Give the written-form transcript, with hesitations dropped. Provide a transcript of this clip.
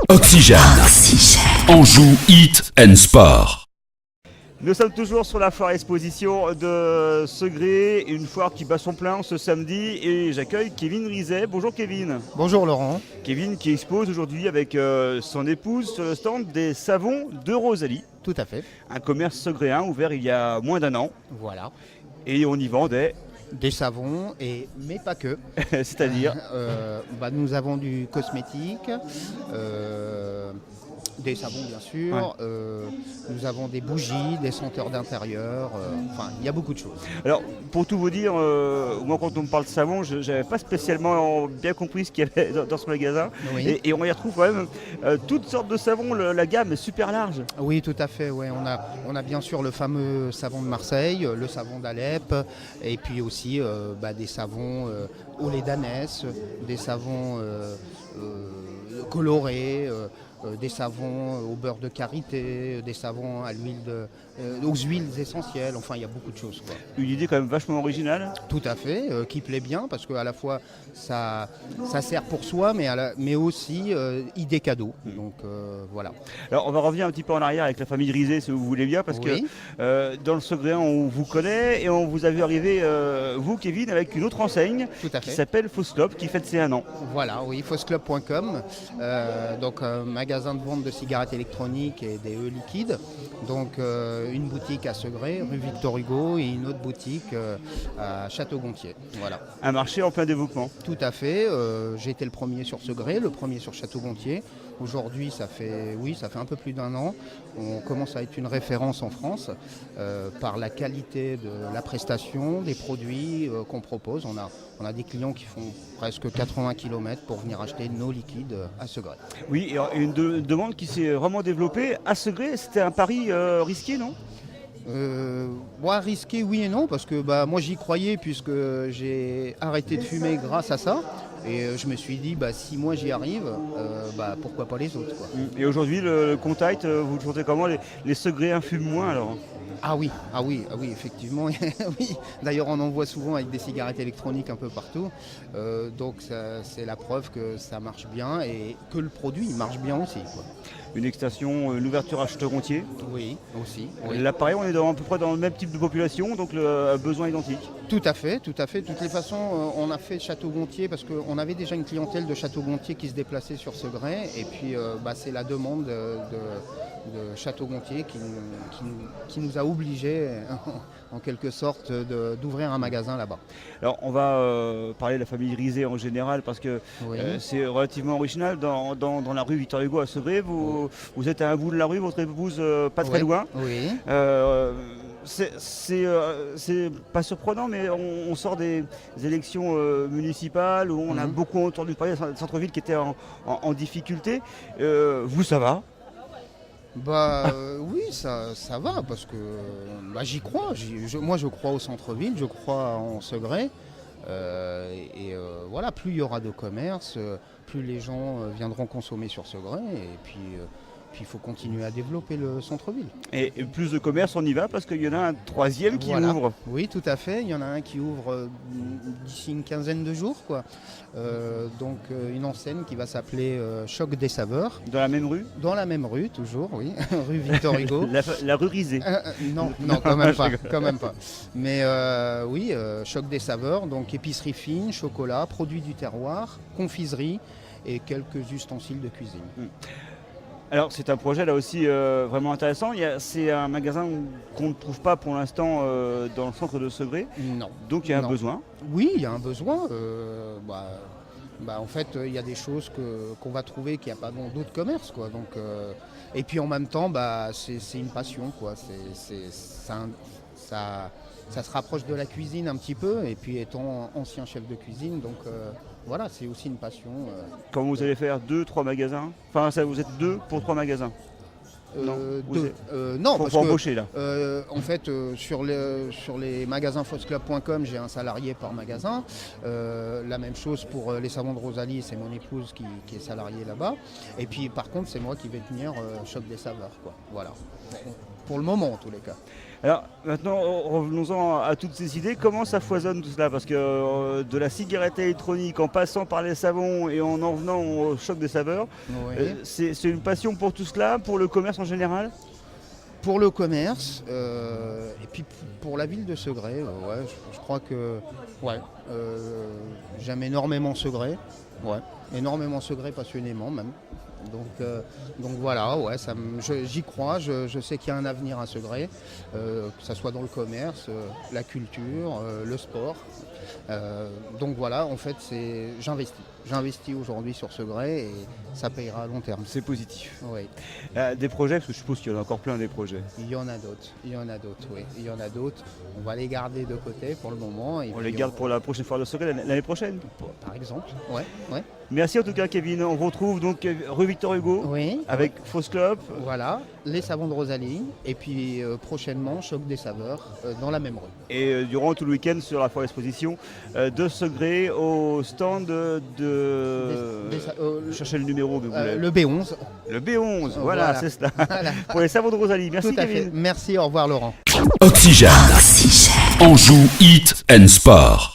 Oxygène. Anjou Heat and Sport. Nous sommes toujours sur la foire exposition de Segré, une foire qui bat son plein ce samedi, et j'accueille Kevin Rizet. Bonjour Kevin. Bonjour Laurent. Kevin qui expose aujourd'hui avec son épouse sur le stand des savons de Rosalie. Tout à fait. Un commerce segréen ouvert il y a moins d'un an. Voilà. Et on y vend des savons, mais pas que. C'est-à-dire nous avons du cosmétique, des savons bien sûr, nous avons des bougies, des senteurs d'intérieur, il y a beaucoup de choses. Alors pour tout vous dire, moi quand on me parle de savon, je n'avais pas spécialement bien compris ce qu'il y avait dans ce magasin. Oui. Et on y retrouve quand même toutes sortes de savons, la gamme est super large. Oui, tout à fait, ouais. On a bien sûr le fameux savon de Marseille, le savon d'Alep, et puis aussi des savons au lait d'ânesse, des savons colorés, des savons au beurre de karité, des savons à l'huile aux huiles essentielles, il y a beaucoup de choses, quoi. Une idée quand même vachement originale. Tout à fait, qui plaît bien parce qu'à la fois ça sert pour soi, mais aussi idée cadeau. Donc voilà. Alors on va revenir un petit peu en arrière avec la famille Rizet si vous voulez bien, parce que dans le Segréen on vous connaît et on vous a vu arriver, vous Kevin, avec une autre enseigne qui s'appelle Fosclub, qui fête ses 1 an. Voilà, oui, fosclub.com, donc magasin de vente de cigarettes électroniques et des liquides. Donc une boutique à Segré, rue Victor Hugo, et une autre boutique à Château-Gontier. Voilà. Un marché en plein développement. Tout à fait. J'ai été le premier sur Segré, le premier sur Château-Gontier. Aujourd'hui, ça fait un peu plus d'1 an. On commence à être une référence en France par la qualité de la prestation, des produits qu'on propose. On a des clients qui font presque 80 km pour venir acheter nos liquides à Segré. Oui, et une demande qui s'est vraiment développée à Segré. C'était un pari risqué, non ? Risqué oui et non, parce que moi j'y croyais puisque j'ai arrêté de fumer grâce à ça. Et je me suis dit, si moi j'y arrive, pourquoi pas les autres, quoi. Et aujourd'hui, le contact, vous le sentez comment ? Les Segréens fument moins alors ? Ah oui, effectivement. Oui. D'ailleurs, on en voit souvent avec des cigarettes électroniques un peu partout. Donc c'est la preuve que ça marche bien et que le produit marche bien aussi, quoi. Une extension, une ouverture à Château-Gontier. Oui, aussi. Oui. Là, pareil, on est à peu près dans le même type de population, donc le besoin identique. Tout à fait. De toutes les façons, on a fait Château-Gontier parce qu'on avait déjà une clientèle de Château-Gontier qui se déplaçait sur Segré. Et puis, c'est la demande de Château-Gontier qui nous a obligés, en quelque sorte, d'ouvrir un magasin là-bas. Alors, on va parler de la famille Rizet en général parce que c'est relativement original. Dans la rue Victor Hugo à Segré, vous êtes à un bout de la rue, votre épouse pas très loin. Oui. C'est pas surprenant, mais on sort des élections municipales où on a beaucoup entendu parler des centres-villes qui étaient en difficulté. Vous, ça va ? Oui, ça va parce que j'y crois. Moi, je crois au centre-ville, je crois en Segré. Voilà, plus il y aura de commerce, plus les gens viendront consommer sur Segré. Et puis il faut continuer à développer le centre-ville. Et plus de commerce, on y va parce qu'il y en a un troisième qui ouvre. Oui, tout à fait. Il y en a un qui ouvre d'ici une quinzaine de jours, quoi. Donc une enseigne qui va s'appeler Choc des Saveurs. Dans la même rue ? Dans la même rue, toujours, oui. Rue Victor Hugo. la rue Rizet. Non, quand même pas. Mais Choc des Saveurs, donc épicerie fine, chocolat, produits du terroir, confiserie et quelques ustensiles de cuisine. Alors c'est un projet là aussi vraiment intéressant. C'est un magasin qu'on ne trouve pas pour l'instant dans le centre de Segré. Non. Donc il y a un besoin. Oui, il y a un besoin. En fait, il y a des choses qu'on va trouver qu'il n'y a pas dans d'autres commerces, quoi. Donc, et puis en même temps, c'est une passion, quoi. Ça se rapproche de la cuisine un petit peu. Et puis étant ancien chef de cuisine, donc voilà, c'est aussi une passion. Quand vous allez faire 2-3 magasins, vous êtes 2 pour 3 magasins. Non, faut embaucher là. En fait, sur les magasins fosclub.com, j'ai un salarié par magasin. La même chose pour les savons de Rosalie, c'est mon épouse qui est salariée là-bas. Et puis par contre, c'est moi qui vais tenir Choc des Saveurs, quoi. Voilà. pour le moment en tous les cas. Alors maintenant, revenons-en à toutes ces idées. Comment ça foisonne tout cela? Parce que de la cigarette électronique, en passant par les savons et en venant au choc des saveurs, c'est une passion pour tout cela, pour le commerce en général? Pour le commerce, et puis pour la ville de Segré, je crois que j'aime énormément Segré, énormément Segré passionnément même. Donc voilà, j'y crois, je sais qu'il y a un avenir à Segré, que ce soit dans le commerce, la culture, le sport. Donc voilà, en fait, j'investis aujourd'hui sur Segré et ça payera à long terme. C'est positif. Oui. Des projets, parce que je suppose qu'il y en a encore plein des projets. Il y en a d'autres, oui. Il y en a d'autres. On va les garder de côté pour le moment. Et on les garde pour la prochaine foire de Segré l'année prochaine? Par exemple, ouais. Merci en tout cas, Kevin. On vous retrouve donc rue Victor Hugo avec Fausse Clope. Voilà, les savons de Rosalie et puis prochainement Choc des saveurs dans la même rue. Et durant tout le week-end sur la foire exposition de Segré au stand cherchez le numéro que vous voulez. Le B11. Le B11, voilà. C'est cela. Voilà. Pour les savons de Rosalie. Merci tout à Kevin. fait. Merci, au revoir Laurent. Oxygène. Anjou Heat and Sport.